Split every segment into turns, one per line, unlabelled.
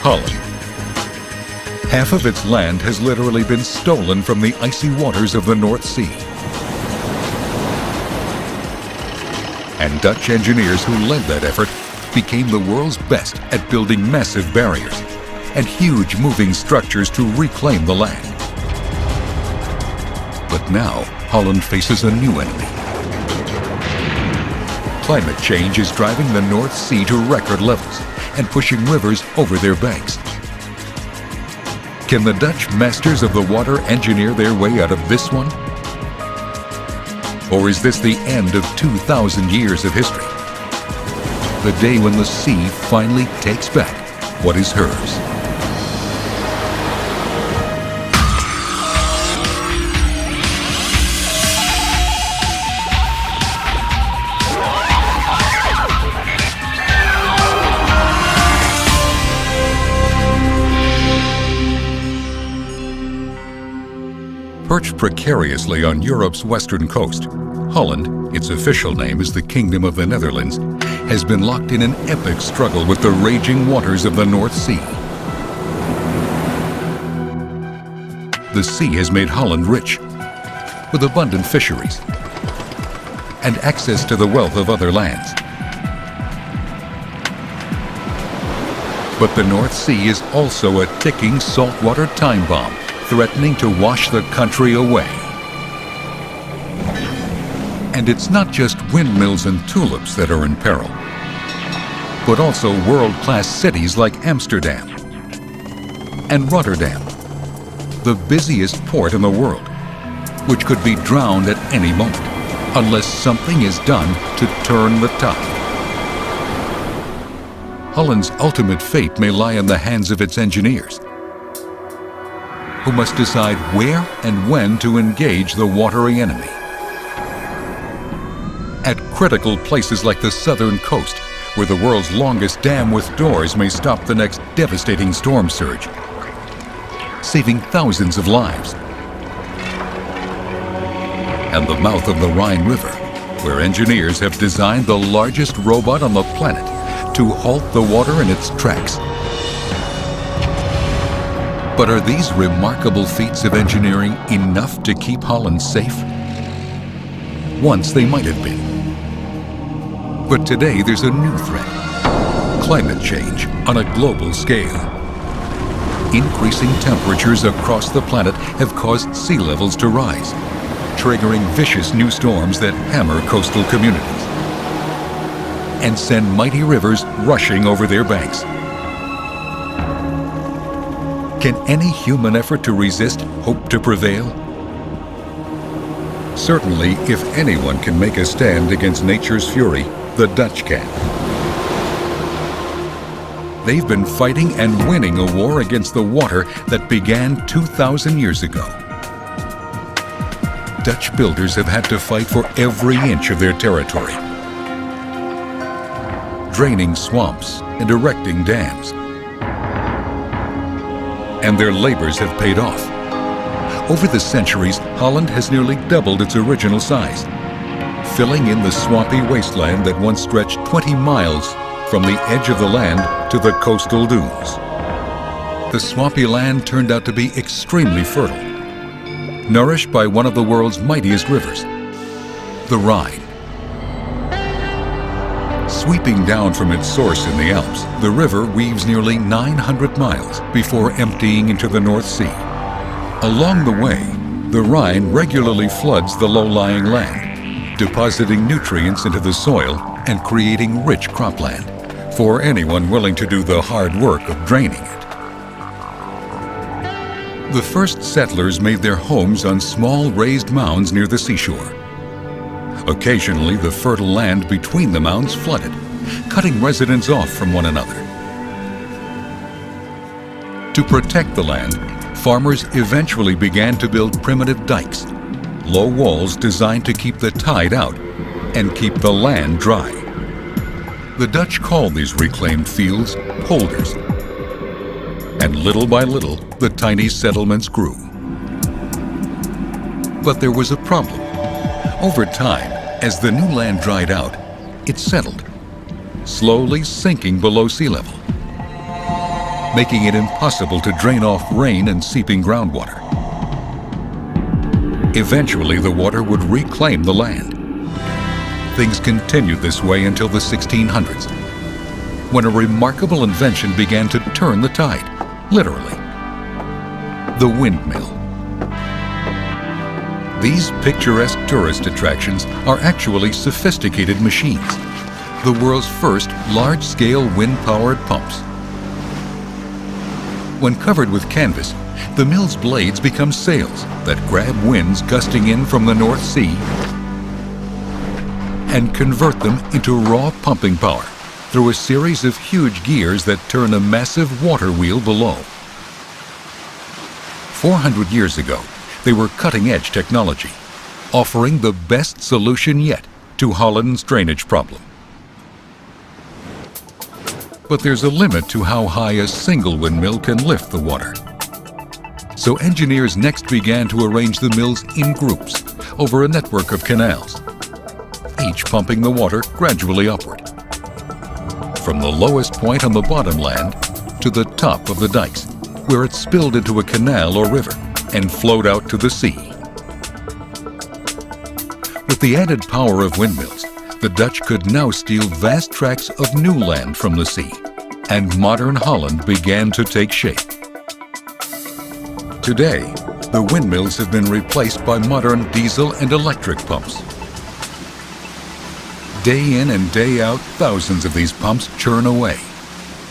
Holland. Half of its land has literally been stolen from the icy waters of the North Sea. And Dutch engineers who led that effort became the world's best at building massive barriers and huge moving structures to reclaim the land. But now, Holland faces a new enemy. Climate change is driving the North Sea to record levels and pushing rivers over their banks. Can the Dutch masters of the water engineer their way out of this one? Or is this the end of 2,000 years of history? The day when the sea finally takes back what is hers. Perched precariously on Europe's western coast, Holland, its official name is the Kingdom of the Netherlands, has been locked in an epic struggle with the raging waters of the North Sea. The sea has made Holland rich, with abundant fisheries and access to the wealth of other lands. But the North Sea is also a ticking saltwater time bomb, threatening to wash the country away. And it's not just windmills and tulips that are in peril, but also world-class cities like Amsterdam and Rotterdam, the busiest port in the world, which could be drowned at any moment unless something is done to turn the tide. Holland's ultimate fate may lie in the hands of its engineers, who must decide where and when to engage the watery enemy. At critical places like the southern coast, where the world's longest dam with doors may stop the next devastating storm surge, saving thousands of lives. And the mouth of the Rhine River, where engineers have designed the largest robot on the planet to halt the water in its tracks. But are these remarkable feats of engineering enough to keep Holland safe? Once they might have been. But today there's a new threat: climate change on a global scale. Increasing temperatures across the planet have caused sea levels to rise, triggering vicious new storms that hammer coastal communities and send mighty rivers rushing over their banks. Can any human effort to resist hope to prevail? Certainly, if anyone can make a stand against nature's fury, the Dutch can. They've been fighting and winning a war against the water that began 2,000 years ago. Dutch builders have had to fight for every inch of their territory, draining swamps and erecting dams. And their labors have paid off. Over the centuries, Holland has nearly doubled its original size, filling in the swampy wasteland that once stretched 20 miles from the edge of the land to the coastal dunes. The swampy land turned out to be extremely fertile, nourished by one of the world's mightiest rivers, the Rhine. Sweeping down from its source in the Alps, the river weaves nearly 900 miles before emptying into the North Sea. Along the way, the Rhine regularly floods the low-lying land, depositing nutrients into the soil and creating rich cropland for anyone willing to do the hard work of draining it. The first settlers made their homes on small raised mounds near the seashore. Occasionally, the fertile land between the mounds flooded, cutting residents off from one another. To protect the land, farmers eventually began to build primitive dikes, low walls designed to keep the tide out and keep the land dry. The Dutch called these reclaimed fields polders. And little by little, the tiny settlements grew. But there was a problem. Over time, as the new land dried out, it settled, slowly sinking below sea level. making it impossible to drain off rain and seeping groundwater. Eventually, the water would reclaim the land. Things continued this way until the 1600s, when a remarkable invention began to turn the tide, literally. The windmill. These picturesque tourist attractions are actually sophisticated machines, the world's first large-scale wind-powered pumps. When covered with canvas, the mill's blades become sails that grab winds gusting in from the North Sea and convert them into raw pumping power through a series of huge gears that turn a massive water wheel below. 400 years ago, they were cutting-edge technology, offering the best solution yet to Holland's drainage problem. But there's a limit to how high a single windmill can lift the water. So engineers next began to arrange the mills in groups over a network of canals, each pumping the water gradually upward, from the lowest point on the bottom land to the top of the dikes, where it spilled into a canal or river and flowed out to the sea. With the added power of windmills, the Dutch could now steal vast tracts of new land from the sea, and modern Holland began to take shape. Today, the windmills have been replaced by modern diesel and electric pumps. Day in and day out, thousands of these pumps churn away,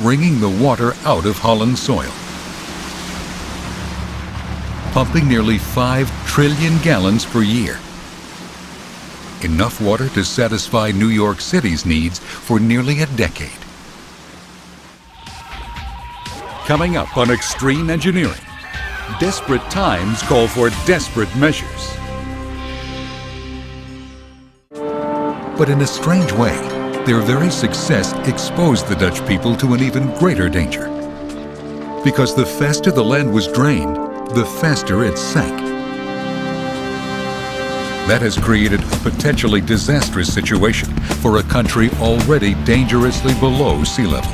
wringing the water out of Holland's soil, pumping nearly 5 trillion gallons per year. Enough water to satisfy New York City's needs for nearly a decade. Coming up on Extreme Engineering, desperate times call for desperate measures. But in a strange way, their very success exposed the Dutch people to an even greater danger. Because the faster the land was drained, the faster it sank. That has created a potentially disastrous situation for a country already dangerously below sea level.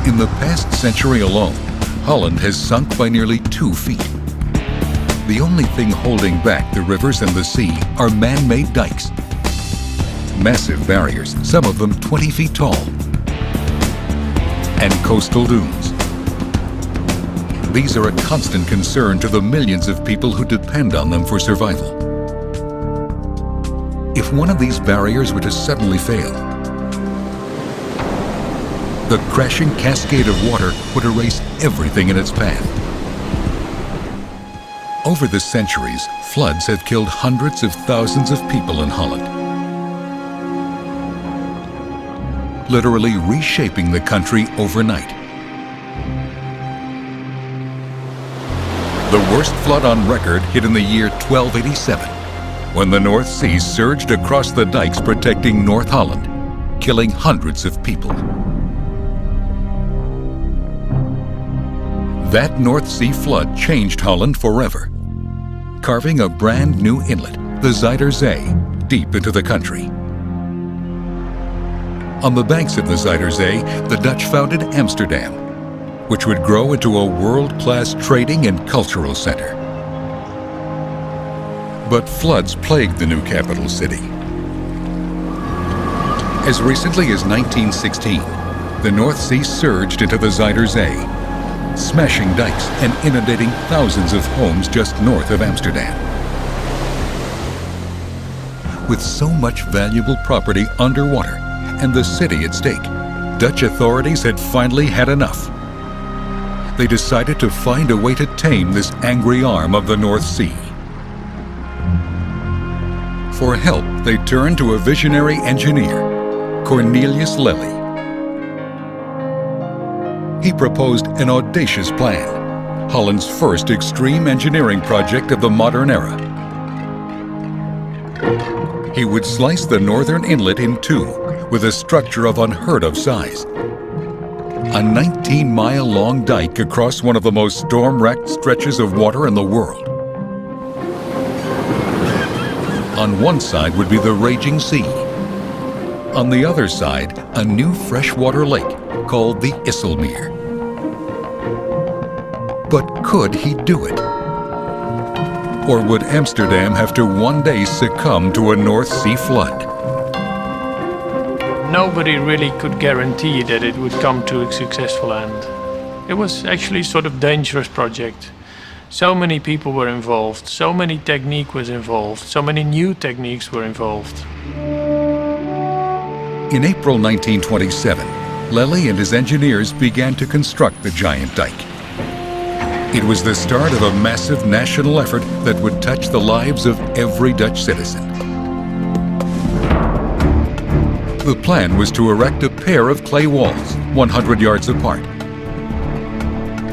In the past century alone, Holland has sunk by nearly 2 feet. The only thing holding back the rivers and the sea are man-made dikes. Massive barriers, some of them 20 feet tall, and coastal dunes. These are a constant concern to the millions of people who depend on them for survival. If one of these barriers were to suddenly fail, the crashing cascade of water would erase everything in its path. Over the centuries, floods have killed hundreds of thousands of people in Holland, literally reshaping the country overnight. The worst flood on record hit in the year 1287, when the North Sea surged across the dikes protecting North Holland, killing hundreds of people. That North Sea flood changed Holland forever, carving a brand new inlet, the Zuider Zee, deep into the country. On the banks of the Zuider Zee, the Dutch founded Amsterdam, which would grow into a world-class trading and cultural center. But floods plagued the new capital city. As recently as 1916, the North Sea surged into the Zuider Zee, smashing dikes and inundating thousands of homes just north of Amsterdam. With so much valuable property underwater and the city at stake, Dutch authorities had finally had enough. They decided to find a way to tame this angry arm of the North Sea. For help, they turned to a visionary engineer, Cornelius Lely. He proposed an audacious plan, Holland's first extreme engineering project of the modern era. He would slice the northern inlet in two with a structure of unheard-of size. A 19-mile-long dike across one of the most storm-racked stretches of water in the world. On one side would be the raging sea. On the other side, a new freshwater lake called the IJsselmeer. But could he do it? Or would Amsterdam have to one day succumb to a North Sea flood?
Nobody really could guarantee that it would come to a successful end. It was actually sort of dangerous project. So many people were involved, so many technique was involved, so many new techniques were involved.
In April 1927, Lely and his engineers began to construct the giant dike. It was the start of a massive national effort that would touch the lives of every Dutch citizen. The plan was to erect a pair of clay walls, 100 yards apart.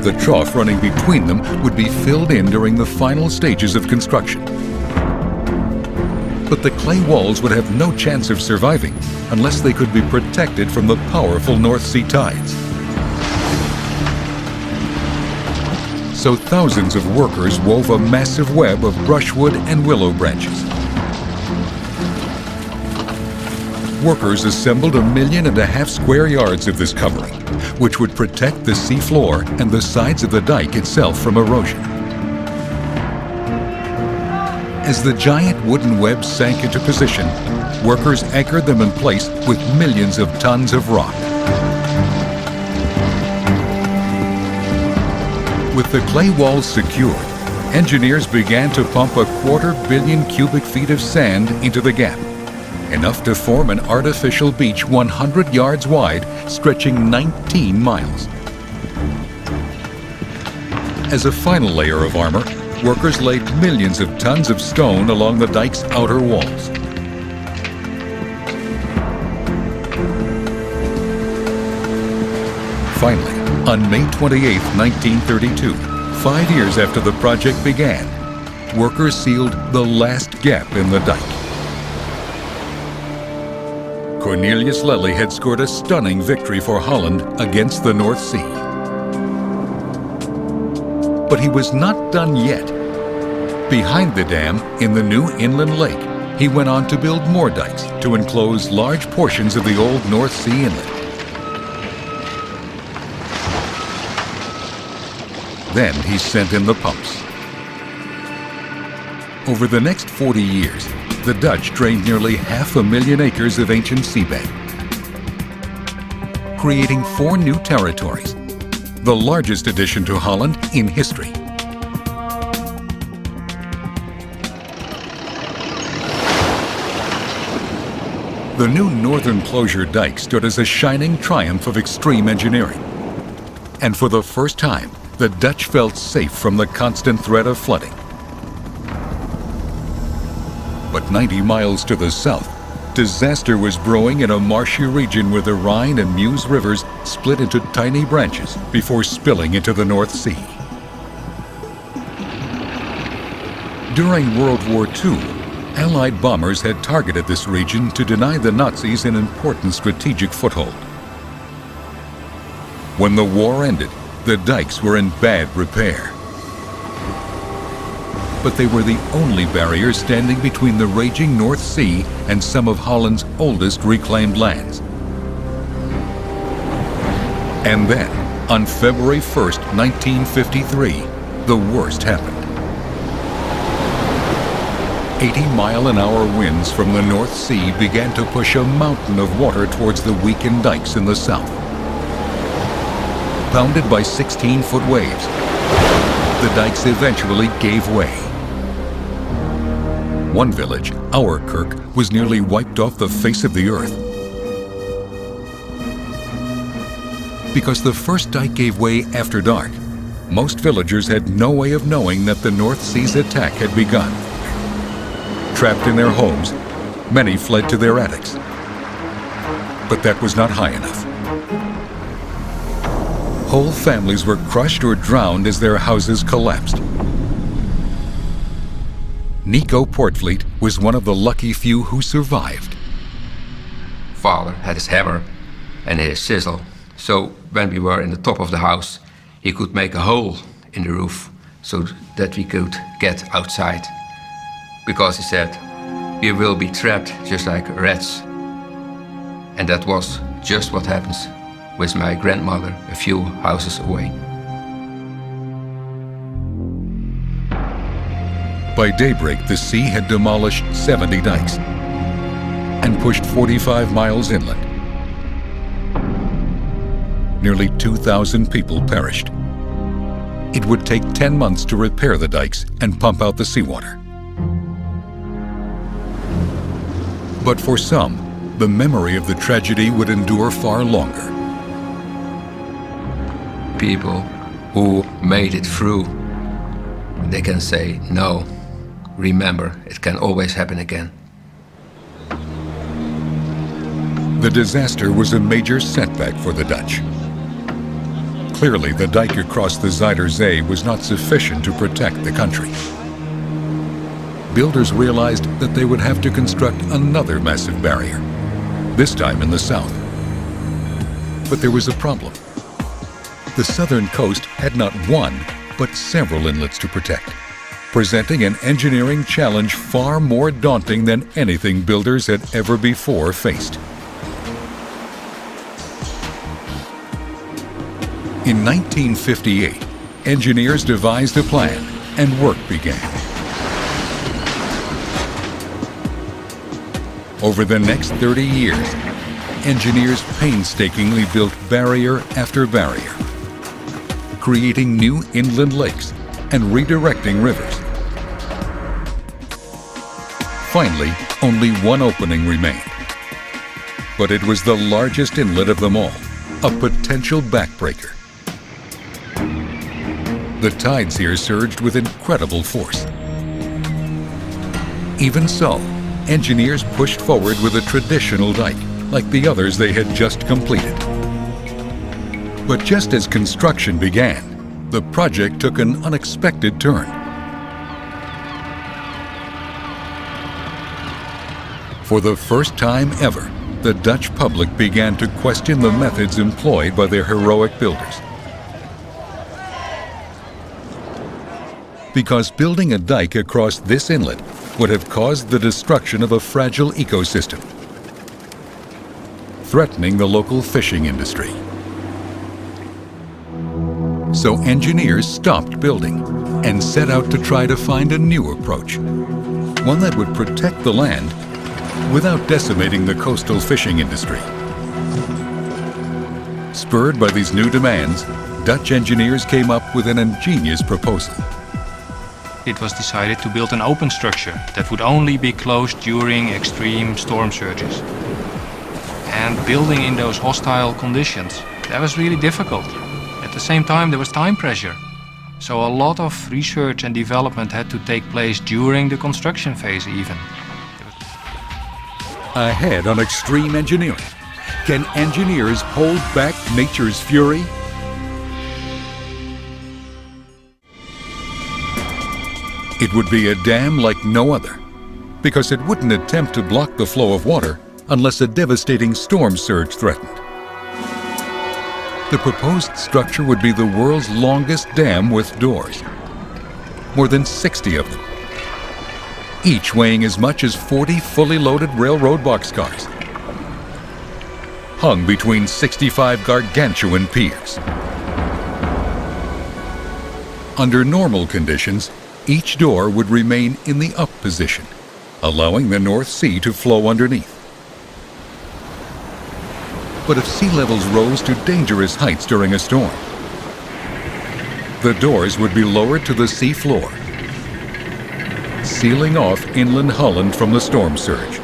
The trough running between them would be filled in during the final stages of construction. But the clay walls would have no chance of surviving unless they could be protected from the powerful North Sea tides. So thousands of workers wove a massive web of brushwood and willow branches. Workers assembled 1.5 million square yards of this covering, which would protect the sea floor and the sides of the dike itself from erosion. As the giant wooden webs sank into position, workers anchored them in place with millions of tons of rock. With the clay walls secured, engineers began to pump 250 million cubic feet of sand into the gap, enough to form an artificial beach 100 yards wide, stretching 19 miles. As a final layer of armor, workers laid millions of tons of stone along the dike's outer walls. Finally, on May 28, 1932, 5 years after the project began, workers sealed the last gap in the dike. Cornelius Lely had scored a stunning victory for Holland against the North Sea. But he was not done yet. Behind the dam, in the new inland lake, he went on to build more dikes to enclose large portions of the old North Sea inlet. Then he sent in the pumps. Over the next 40 years, the Dutch drained nearly 500,000 acres of ancient seabed, creating 4 new territories, the largest addition to Holland in history. The new northern closure dike stood as a shining triumph of extreme engineering. And for the first time, the Dutch felt safe from the constant threat of flooding. But 90 miles to the south, disaster was brewing in a marshy region where the Rhine and Meuse rivers split into tiny branches before spilling into the North Sea. During World War II, Allied bombers had targeted this region to deny the Nazis an important strategic foothold. When the war ended, the dikes were in bad repair. But they were the only barrier standing between the raging North Sea and some of Holland's oldest reclaimed lands. And then, on February 1st, 1953, the worst happened. 80-mile-an-hour winds from the North Sea began to push a mountain of water towards the weakened dikes in the south. Pounded by 16-foot waves, the dikes eventually gave way. One village, Ouwerkerk, was nearly wiped off the face of the earth. Because the first dike gave way after dark, most villagers had no way of knowing that the North Sea's attack had begun. Trapped in their homes, many fled to their attics. But that was not high enough. Whole families were crushed or drowned as their houses collapsed. Nico Portvliet was one of the lucky few who survived.
Father had his hammer and his chisel, so when we were in the top of the house, he could make a hole in the roof so that we could get outside. Because he said, we will be trapped just like rats. And that was just what happens with my grandmother a few houses away.
By daybreak, the sea had demolished 70 dikes and pushed 45 miles inland. Nearly 2,000 people perished. It would take 10 months to repair the dikes and pump out the seawater. But for some, the memory of the tragedy would endure far longer.
People who made it through, they can say, no, remember, it can always happen again.
The disaster was a major setback for the Dutch. Clearly, the dike across the Zuider Zee was not sufficient to protect the country. Builders realized that they would have to construct another massive barrier, this time in the south. But there was a problem. The southern coast had not one, but several inlets to protect, presenting an engineering challenge far more daunting than anything builders had ever before faced. In 1958, engineers devised a plan and work began. Over the next 30 years, engineers painstakingly built barrier after barrier, creating new inland lakes and redirecting rivers. Finally, only one opening remained. But it was the largest inlet of them all, a potential backbreaker. The tides here surged with incredible force. Even so, engineers pushed forward with a traditional dike, like the others they had just completed. But just as construction began, the project took an unexpected turn. For the first time ever, the Dutch public began to question the methods employed by their heroic builders. Because building a dike across this inlet would have caused the destruction of a fragile ecosystem, threatening the local fishing industry. So engineers stopped building and set out to try to find a new approach, one that would protect the land without decimating the coastal fishing industry. Spurred by these new demands, Dutch engineers came up with an ingenious proposal.
It was decided to build an open structure that would only be closed during extreme storm surges. And building in those hostile conditions, that was really difficult. At the same time, there was time pressure. So a lot of research and development had to take place during the construction phase even.
Ahead on extreme engineering, can engineers hold back nature's fury? It would be a dam like no other, because it wouldn't attempt to block the flow of water unless a devastating storm surge threatened. The proposed structure would be the world's longest dam with doors, more than 60 of them, each weighing as much as 40 fully loaded railroad boxcars, hung between 65 gargantuan piers. Under normal conditions, each door would remain in the up position, allowing the North Sea to flow underneath. But if sea levels rose to dangerous heights during a storm, the doors would be lowered to the sea floor, sealing off inland Holland from the storm surge.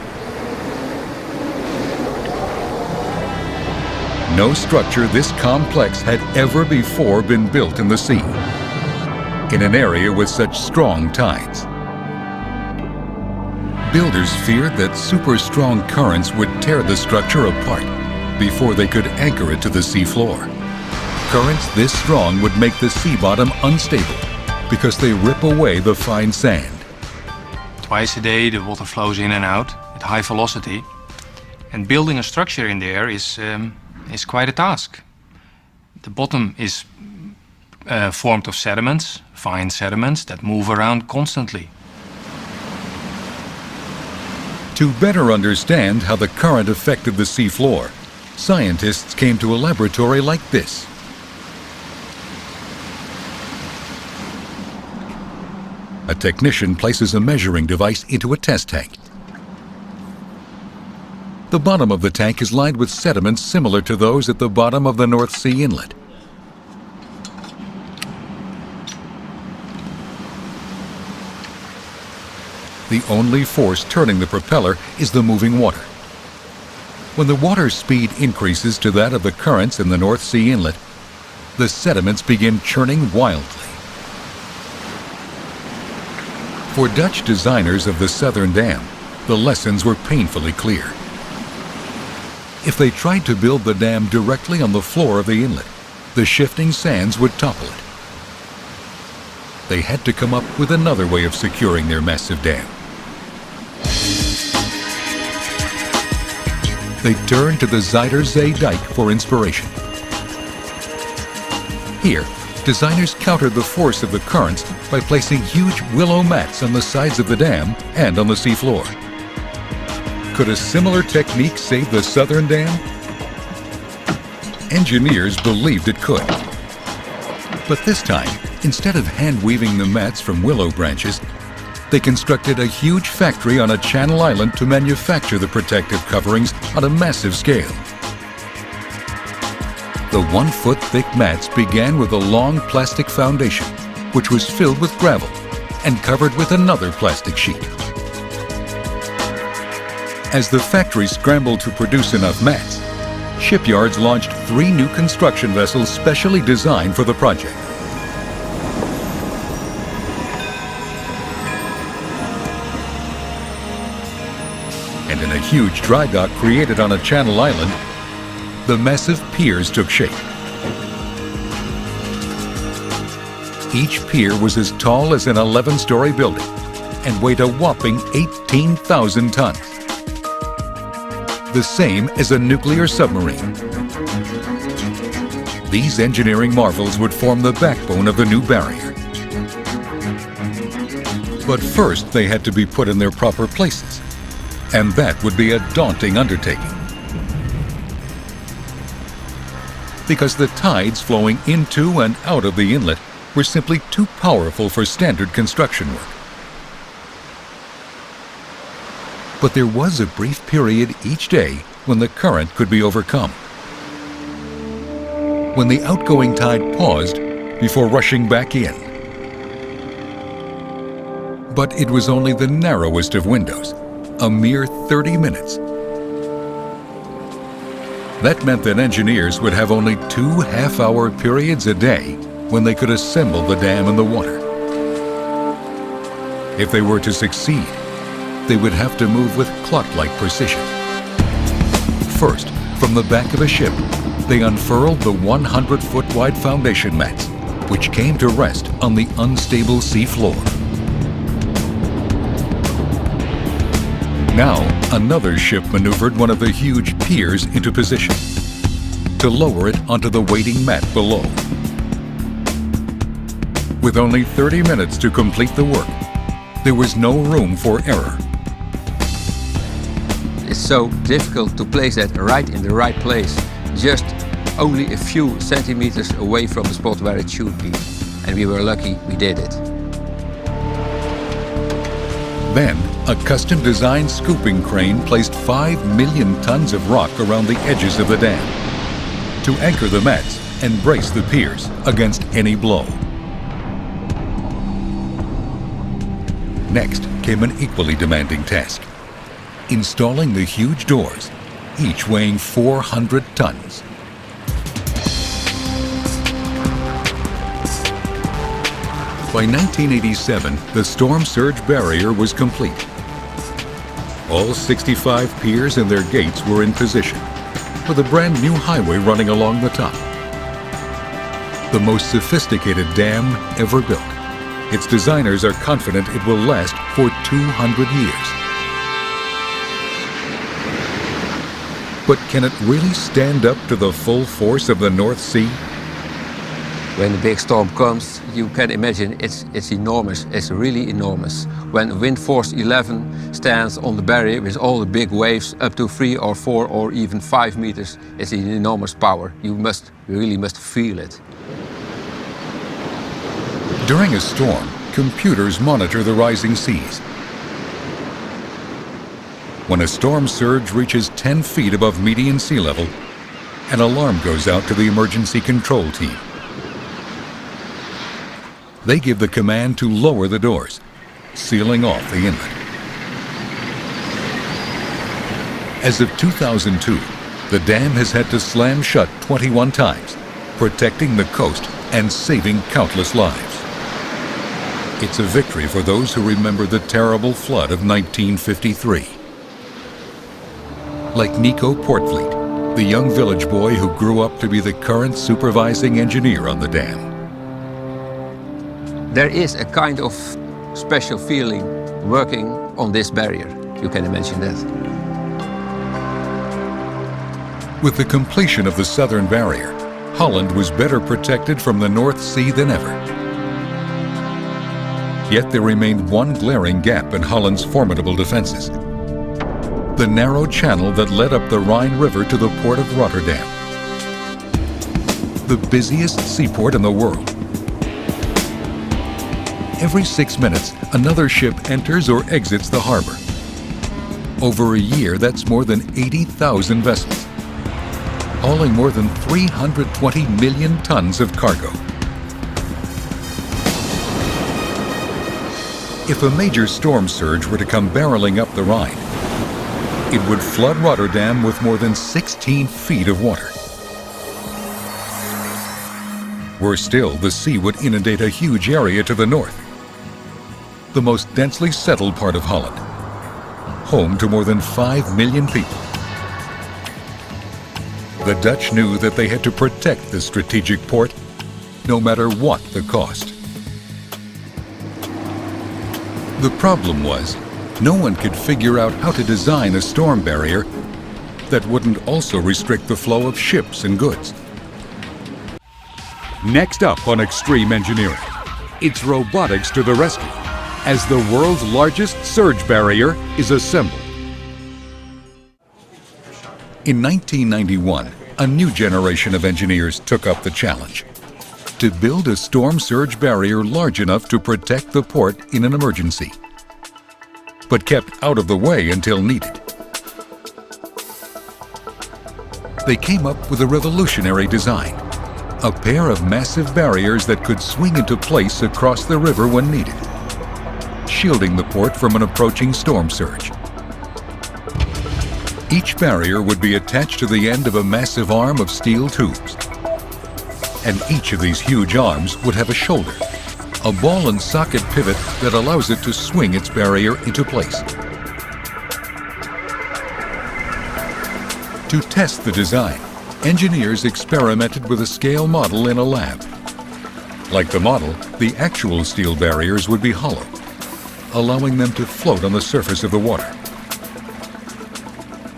No structure this complex had ever before been built in the sea, in an area with such strong tides. Builders feared that super strong currents would tear the structure apart before they could anchor it to the sea floor. Currents this strong would make the sea bottom unstable because they rip away the fine sand.
Twice a day the water flows in and out at high velocity, and building a structure in there is quite a task. The bottom is formed of sediments, fine sediments that move around constantly.
To better understand how the current affected the sea floor, scientists came to a laboratory like this. A technician places a measuring device into a test tank. The bottom of the tank is lined with sediments similar to those at the bottom of the North Sea inlet. The only force turning the propeller is the moving water. When the water's speed increases to that of the currents in the North Sea inlet, the sediments begin churning wildly. For Dutch designers of the southern dam, the lessons were painfully clear. If they tried to build the dam directly on the floor of the inlet, the shifting sands would topple it. They had to come up with another way of securing their massive dam. They turned to the Zuiderzee dike for inspiration. Here, designers countered the force of the currents by placing huge willow mats on the sides of the dam and on the seafloor. Could a similar technique save the southern dam? Engineers believed it could. But this time, instead of hand-weaving the mats from willow branches, they constructed a huge factory on a channel island to manufacture the protective coverings on a massive scale. The 1-foot-thick mats began with a long plastic foundation, which was filled with gravel and covered with another plastic sheet. As the factory scrambled to produce enough mats, shipyards launched 3 new construction vessels specially designed for the project. And in a huge dry dock created on a channel island, the massive piers took shape. Each pier was as tall as an 11-story building and weighed a whopping 18,000 tons. The same as a nuclear submarine. These engineering marvels would form the backbone of the new barrier. But first they had to be put in their proper places, and that would be a daunting undertaking. Because the tides flowing into and out of the inlet were simply too powerful for standard construction work. But there was a brief period each day when the current could be overcome. When the outgoing tide paused before rushing back in. But it was only the narrowest of windows, a mere 30 minutes. That meant that engineers would have only 2 half-hour periods a day when they could assemble the dam in the water. If they were to succeed, they would have to move with clock-like precision. First, from the back of a ship, they unfurled the 100-foot-wide foundation mats, which came to rest on the unstable sea floor. Now, another ship maneuvered one of the huge piers into position to lower it onto the waiting mat below. With only 30 minutes to complete the work, there was no room for error.
It's so difficult to place that right in the right place, just only a few centimeters away from the spot where it should be. And we were lucky we did it.
Then, a custom-designed scooping crane placed 5 million tons of rock around the edges of the dam to anchor the mats and brace the piers against any blow. Next came an equally demanding task: installing the huge doors, each weighing 400 tons. By 1987, the storm surge barrier was complete. All 65 piers and their gates were in position, with a brand new highway running along the top. The most sophisticated dam ever built. Its designers are confident it will last for 200 years. But can it really stand up to the full force of the North Sea?
When the big storm comes, you can imagine it's enormous. It's really enormous. When wind force 11 stands on the barrier with all the big waves up to 3 or 4 or even 5 meters, it's an enormous power. You really must feel it.
During a storm, computers monitor the rising seas. When a storm surge reaches 10 feet above median sea level, an alarm goes out to the emergency control team. They give the command to lower the doors, sealing off the inlet. As of 2002, the dam has had to slam shut 21 times, protecting the coast and saving countless lives. It's a victory for those who remember the terrible flood of 1953. Like Nico Portfleet, the young village boy who grew up to be the current supervising engineer on the dam.
There is a kind of special feeling working on this barrier. You can imagine that.
With the completion of the southern barrier, Holland was better protected from the North Sea than ever. Yet there remained one glaring gap in Holland's formidable defenses: the narrow channel that led up the Rhine River to the port of Rotterdam, the busiest seaport in the world. Every 6 minutes, another ship enters or exits the harbor. Over a year, that's more than 80,000 vessels, hauling more than 320 million tons of cargo. If a major storm surge were to come barreling up the Rhine, it would flood Rotterdam with more than 16 feet of water. Worse still, the sea would inundate a huge area to the north, the most densely settled part of Holland, home to more than 5 million people. The Dutch knew that they had to protect this strategic port, no matter what the cost. The problem was, no one could figure out how to design a storm barrier that wouldn't also restrict the flow of ships and goods. Next up on Extreme Engineering, it's robotics to the rescue, as the world's largest surge barrier is assembled. In 1991, a new generation of engineers took up the challenge to build a storm surge barrier large enough to protect the port in an emergency, but kept out of the way until needed. They came up with a revolutionary design, a pair of massive barriers that could swing into place across the river when needed, shielding the port from an approaching storm surge. Each barrier would be attached to the end of a massive arm of steel tubes. And each of these huge arms would have a shoulder, a ball and socket pivot that allows it to swing its barrier into place. To test the design, engineers experimented with a scale model in a lab. Like the model, the actual steel barriers would be hollow, allowing them to float on the surface of the water.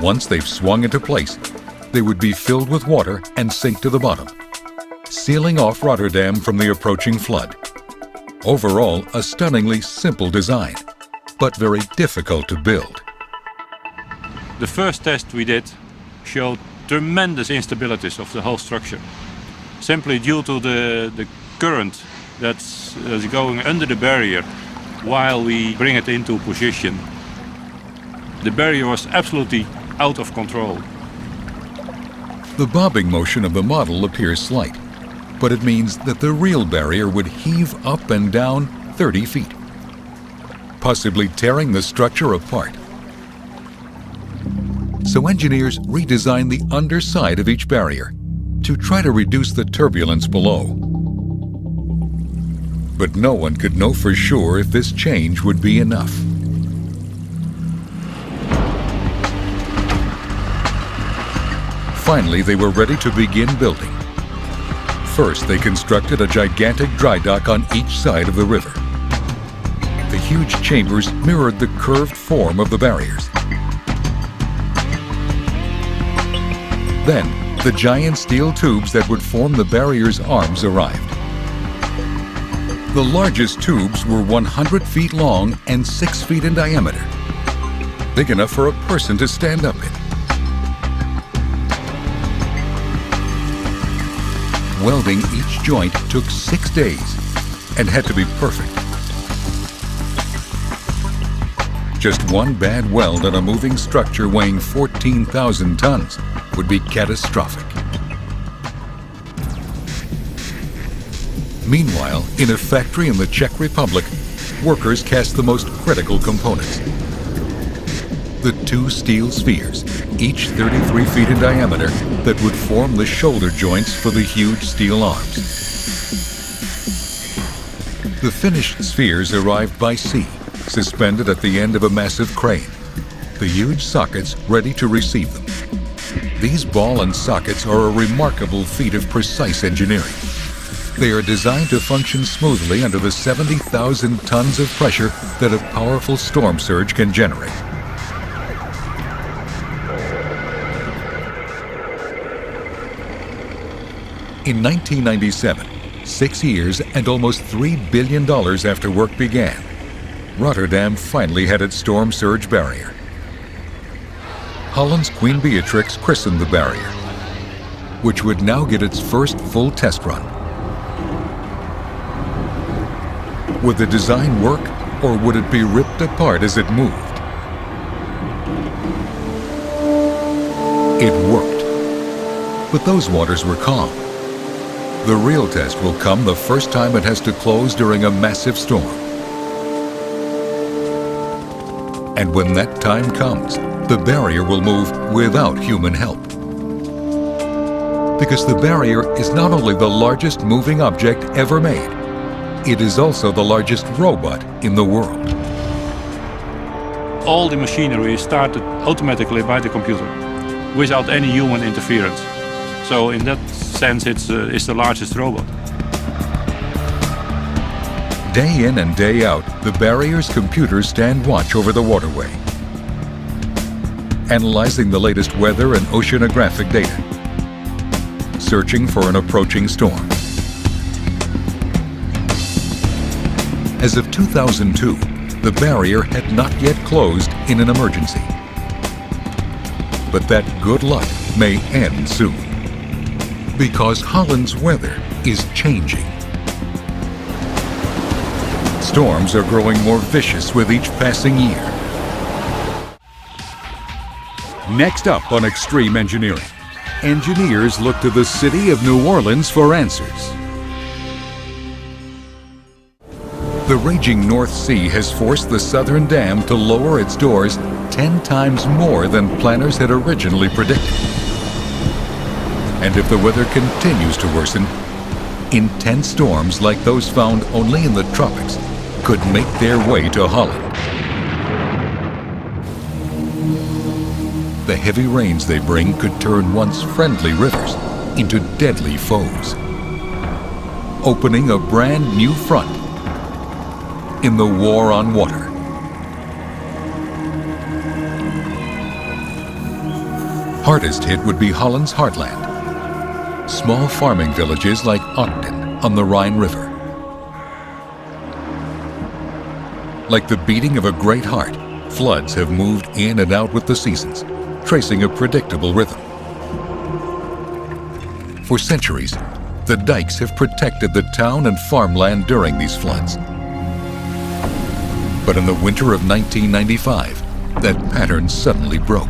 Once they've swung into place, they would be filled with water and sink to the bottom, sealing off Rotterdam from the approaching flood. Overall, a stunningly simple design, but very difficult to build.
The first test we did showed tremendous instabilities of the whole structure, simply due to the current that's going under the barrier while we bring it into position. The barrier was absolutely out of control.
The bobbing motion of the model appears slight, but it means that the real barrier would heave up and down 30 feet, possibly tearing the structure apart. So engineers redesigned the underside of each barrier to try to reduce the turbulence below. But no one could know for sure if this change would be enough. Finally, they were ready to begin building. First, they constructed a gigantic dry dock on each side of the river. The huge chambers mirrored the curved form of the barriers. Then, the giant steel tubes that would form the barrier's arms arrived. The largest tubes were 100 feet long and 6 feet in diameter, big enough for a person to stand up in. Welding each joint took 6 days and had to be perfect. Just one bad weld on a moving structure weighing 14,000 tons would be catastrophic. Meanwhile, in a factory in the Czech Republic, workers cast the most critical components. The two steel spheres, each 33 feet in diameter, that would form the shoulder joints for the huge steel arms. The finished spheres arrived by sea, suspended at the end of a massive crane, the huge sockets ready to receive them. These ball and sockets are a remarkable feat of precise engineering. They are designed to function smoothly under the 70,000 tons of pressure that a powerful storm surge can generate. In 1997, 6 years and almost $3 billion after work began, Rotterdam finally had its storm surge barrier. Holland's Queen Beatrix christened the barrier, which would now get its first full test run. Would the design work, or would it be ripped apart as it moved? It worked. But those waters were calm. The real test will come the first time it has to close during a massive storm. And when that time comes, the barrier will move without human help. Because the barrier is not only the largest moving object ever made, it is also the largest robot in the world.
All the machinery is started automatically by the computer, without any human interference. So in that sense, it's the largest robot.
Day in and day out, the barrier's computers stand watch over the waterway, analyzing the latest weather and oceanographic data, searching for an approaching storm. As of 2002, the barrier had not yet closed in an emergency. But that good luck may end soon, because Holland's weather is changing. Storms are growing more vicious with each passing year. Next up on Extreme Engineering, engineers look to the city of New Orleans for answers. The raging North Sea has forced the southern dam to lower its doors 10 times more than planners had originally predicted. And if the weather continues to worsen, intense storms like those found only in the tropics could make their way to Holland. The heavy rains they bring could turn once friendly rivers into deadly foes, opening a brand new front in the war on water. Hardest hit would be Holland's heartland. Small farming villages like Ogden on the Rhine River. Like the beating of a great heart, floods have moved in and out with the seasons, tracing a predictable rhythm. For centuries, the dikes have protected the town and farmland during these floods. But in the winter of 1995, that pattern suddenly broke.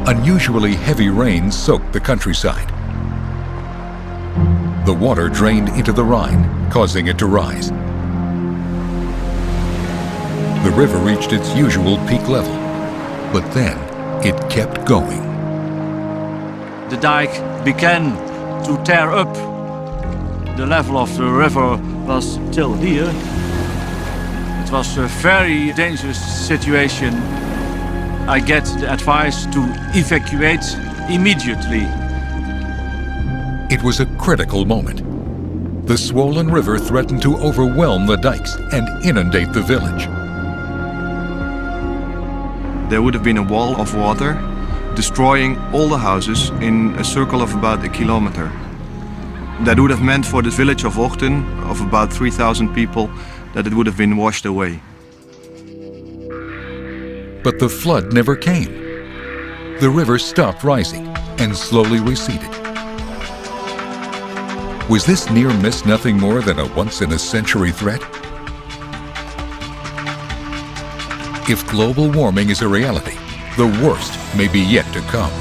Unusually heavy rains soaked the countryside. The water drained into the Rhine, causing it to rise. The river reached its usual peak level, but then it kept going.
The dike began to tear up. The level of the river was till here. It was a very dangerous situation. I get the advice to evacuate immediately.
It was a critical moment. The swollen river threatened to overwhelm the dikes and inundate the village.
There would have been a wall of water destroying all the houses in a circle of about 1 kilometer. That would have meant for the village of Ogden, of about 3,000 people, that it would have been washed away.
But the flood never came. The river stopped rising and slowly receded. Was this near miss nothing more than a once-in-a-century threat? If global warming is a reality, the worst may be yet to come.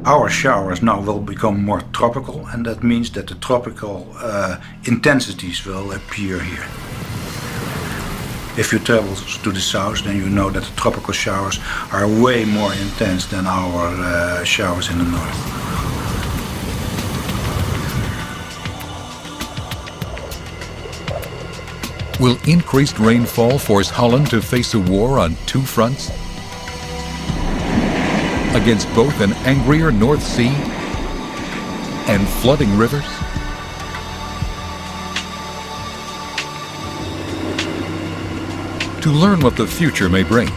Our showers now will become more tropical, and that means that the tropical intensities will appear here. If you travel to the south, then you know that the tropical showers are way more intense than our showers in the north.
Will increased rainfall force Holland to face a war on two fronts? Against both an angrier North Sea and flooding rivers? To learn what the future may bring,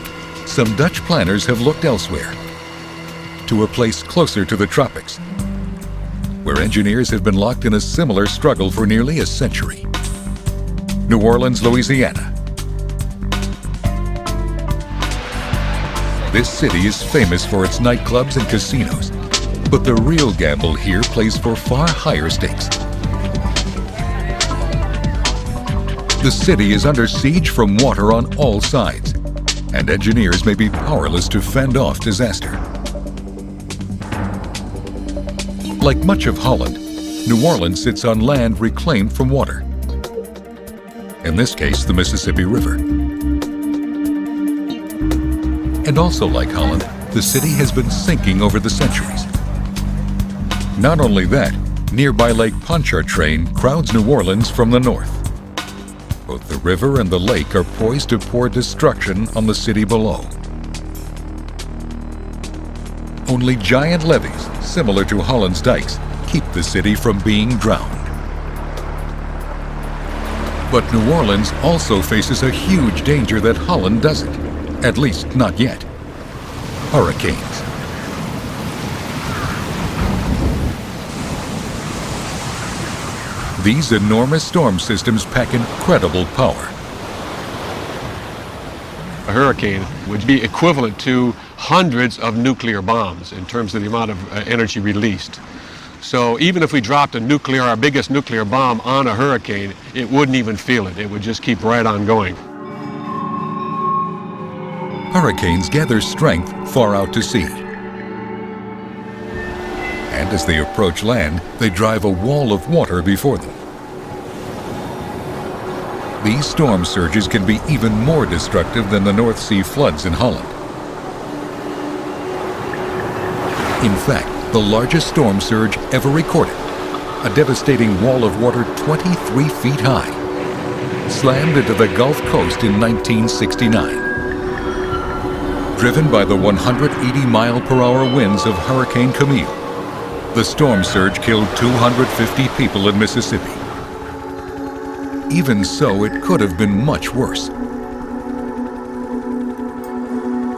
some Dutch planners have looked elsewhere, to a place closer to the tropics, where engineers have been locked in a similar struggle for nearly a century. New Orleans, Louisiana. This city is famous for its nightclubs and casinos, but the real gamble here plays for far higher stakes. The city is under siege from water on all sides, and engineers may be powerless to fend off disaster. Like much of Holland, New Orleans sits on land reclaimed from water. In this case, the Mississippi River. And also like Holland, the city has been sinking over the centuries. Not only that, nearby Lake Pontchartrain crowds New Orleans from the north. Both the river and the lake are poised to pour destruction on the city below. Only giant levees, similar to Holland's dikes, keep the city from being drowned. But New Orleans also faces a huge danger that Holland doesn't, at least not yet: hurricanes. These enormous storm systems pack incredible power.
A hurricane would be equivalent to hundreds of nuclear bombs in terms of the amount of energy released. So even if we dropped our biggest nuclear bomb on a hurricane, it wouldn't even feel it. It would just keep right on going.
Hurricanes gather strength far out to sea. And as they approach land, they drive a wall of water before them. These storm surges can be even more destructive than the North Sea floods in Holland. In fact, the largest storm surge ever recorded, a devastating wall of water 23 feet high, slammed into the Gulf Coast in 1969. Driven by the 180-mile-per-hour winds of Hurricane Camille, the storm surge killed 250 people in Mississippi. Even so, it could have been much worse.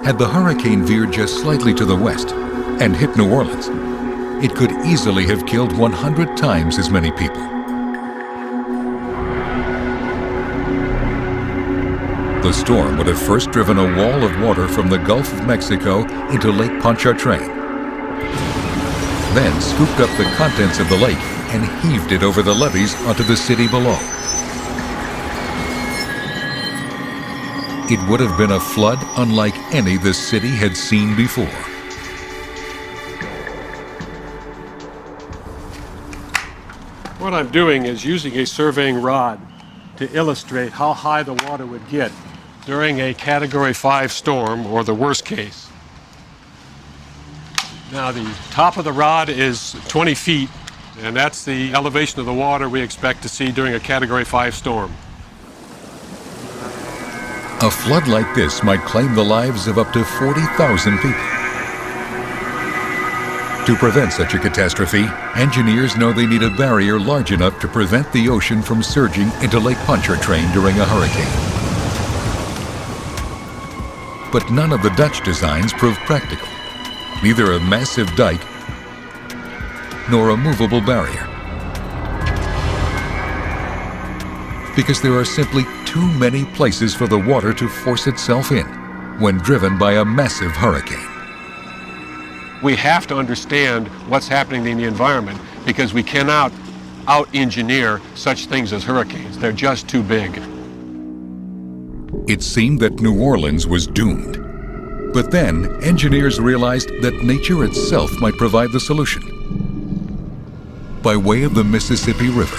Had the hurricane veered just slightly to the west and hit New Orleans, it could easily have killed 100 times as many people. The storm would have first driven a wall of water from the Gulf of Mexico into Lake Pontchartrain, then scooped up the contents of the lake and heaved it over the levees onto the city below. It would have been a flood unlike any the city had seen before.
What I'm doing is using a surveying rod to illustrate how high the water would get during a Category 5 storm, or the worst case. Now, the top of the rod is 20 feet, and that's the elevation of the water we expect to see during a Category 5 storm.
A flood like this might claim the lives of up to 40,000 people. To prevent such a catastrophe, engineers know they need a barrier large enough to prevent the ocean from surging into Lake Pontchartrain during a hurricane. But none of the Dutch designs prove practical. Neither a massive dike nor a movable barrier. Because there are simply too many places for the water to force itself in when driven by a massive hurricane.
We have to understand what's happening in the environment, because we cannot out-engineer such things as hurricanes. They're just too big.
It seemed that New Orleans was doomed. But then, engineers realized that nature itself might provide the solution. By way of the Mississippi River.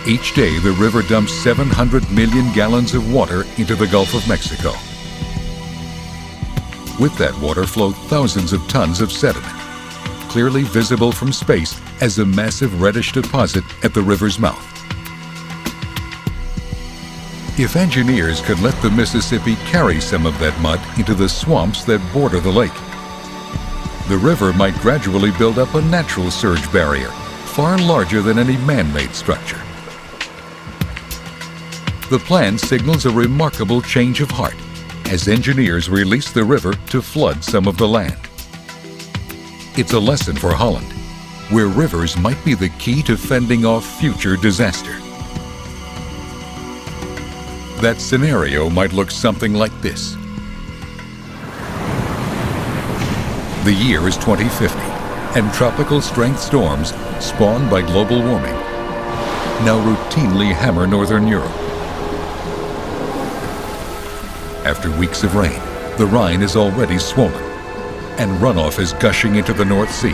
Each day, the river dumps 700 million gallons of water into the Gulf of Mexico. With that water flow thousands of tons of sediment, clearly visible from space as a massive reddish deposit at the river's mouth. If engineers could let the Mississippi carry some of that mud into the swamps that border the lake, the river might gradually build up a natural surge barrier, far larger than any man-made structure. The plan signals a remarkable change of heart as engineers release the river to flood some of the land. It's a lesson for Holland, where rivers might be the key to fending off future disaster. That scenario might look something like this. The year is 2050, and tropical strength storms, spawned by global warming, now routinely hammer northern Europe. After weeks of rain, the Rhine is already swollen, and runoff is gushing into the North Sea.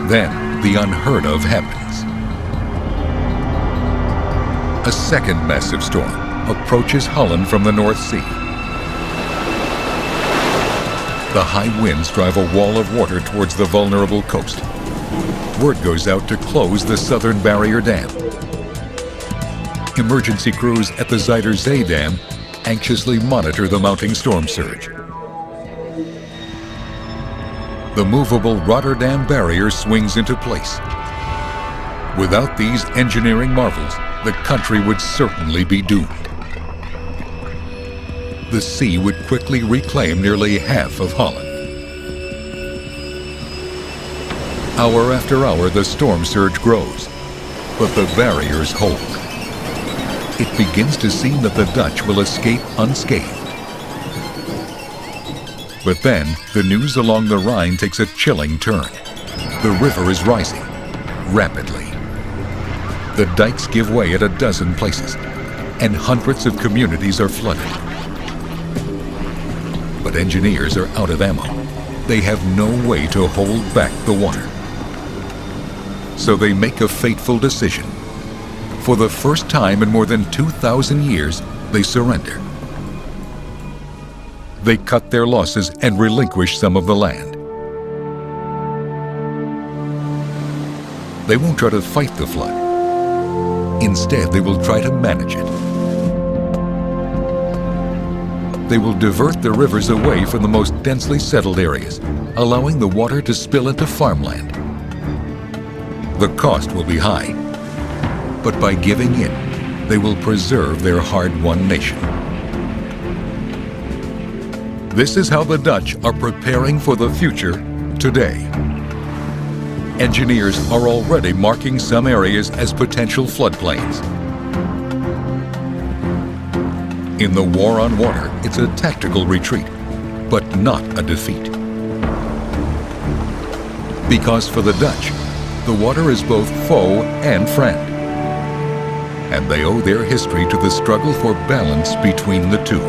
Then, the unheard of happens. A second massive storm approaches Holland from the North Sea. The high winds drive a wall of water towards the vulnerable coast. Word goes out to close the southern barrier dam. Emergency crews at the Zuiderzee Dam anxiously monitor the mounting storm surge. The movable Rotterdam barrier swings into place. Without these engineering marvels, the country would certainly be doomed. The sea would quickly reclaim nearly half of Holland. Hour after hour, the storm surge grows, but the barriers hold. It begins to seem that the Dutch will escape unscathed. But then, the news along the Rhine takes a chilling turn. The river is rising, rapidly. The dikes give way at a dozen places, and hundreds of communities are flooded. But engineers are out of ammo. They have no way to hold back the water. So they make a fateful decision. For the first time in more than 2,000 years, they surrender. They cut their losses and relinquish some of the land. They won't try to fight the flood. Instead, they will try to manage it. They will divert the rivers away from the most densely settled areas, allowing the water to spill into farmland. The cost will be high, but by giving in, they will preserve their hard-won nation. This is how the Dutch are preparing for the future today. Engineers are already marking some areas as potential floodplains. In the war on water, it's a tactical retreat, but not a defeat. Because for the Dutch, the water is both foe and friend. And they owe their history to the struggle for balance between the two.